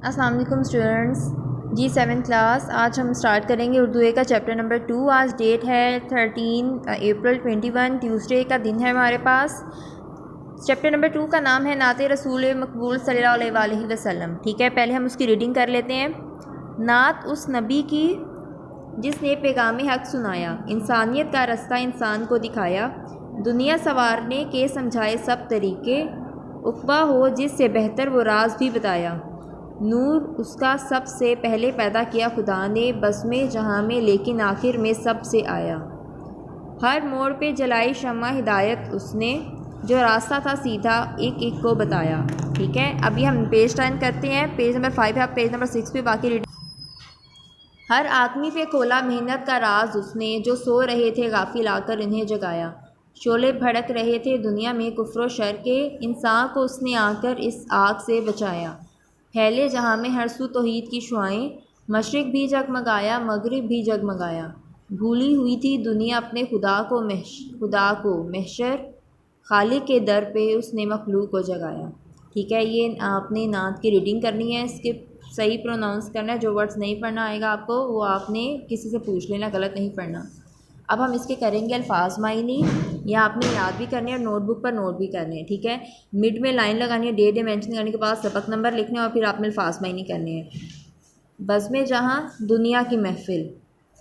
अस्सलाम वालेकुम स्टूडेंट्स। जी 7th class. आज हम स्टार्ट करेंगे उर्दू ए का चैप्टर नंबर 2। आज डेट है 13 अप्रैल 21, ट्यूसडे का दिन है हमारे पास। चैप्टर नंबर 2 का नाम है नात रसूल मकबूल सल्लल्लाहु अलैहि वसल्लम। ठीक है, पहले हम उसकी रीडिंग कर लेते हैं। नात उस नबी की जिसने पैगाम हक़ सुनाया, इंसानियत का रास्ता इंसान को दिखाया, दुनिया संवारने के समझाए सब तरीके, उक़बा हो जिससे बेहतर वो राज भी बताया। नूर उसका सबसे पहले पैदा किया खुदा ने, बस में जहाँ में लेकिन आखिर में सब से आया। हर मोड़ पे जलाई शम्मा हिदायत उसने, जो रास्ता था सीधा एक एक को बताया। ठीक है, अभी हम पेज टर्न करते हैं। पेज नंबर 5 है, आप पेज नंबर 6 पे बाकी रीडिंग। हर आदमी पे खोला मेहनत का राज उसने, जो सो रहे थे गाफिल आकर इन्हें जगाया। शोले भड़क रहे थे दुनिया में कुफ्र शर के, इंसान को उसने आकर इस आग से बचाया। फैले जहाँ में हर सू तौहीद की शुआएं, मशरिक़ भी जगमगाया मगरिब भी जगमगाया। भूली हुई थी दुनिया अपने खुदा को महशर, खालिक के दर पे उसने मखलूक को जगाया। ठीक है, ये आपने नात की रीडिंग करनी है, इसके सही प्रोनाउंस करना है। जो वर्ड्स नहीं पढ़ना आएगा आपको वो आपने किसी से पूछ लेना, गलत नहीं पढ़ना। अब हम इसके करेंगे अल्फाज मायनी, या आपने याद भी करने और नोटबुक पर नोट भी करने हैं। ठीक है, मिड में लाइन लगानी है, डेट मेंशन करने के बाद सबक नंबर लिखने और फिर आपने अल्फाज मायनी करने हैं। बज़्म जहाँ दुनिया की महफिल,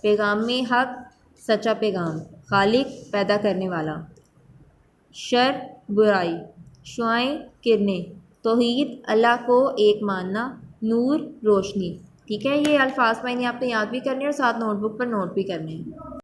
पैगाम में हक़ सच्चा पैगाम, खालिक पैदा करने वाला, शर बुराई, शुआएं किरणें, तौहीद अल्लाह को एक मानना, नूर रोशनी। ठीक है, ये अल्फाज मायने आपने याद भी करने और साथ नोटबुक पर नोट भी करने हैं।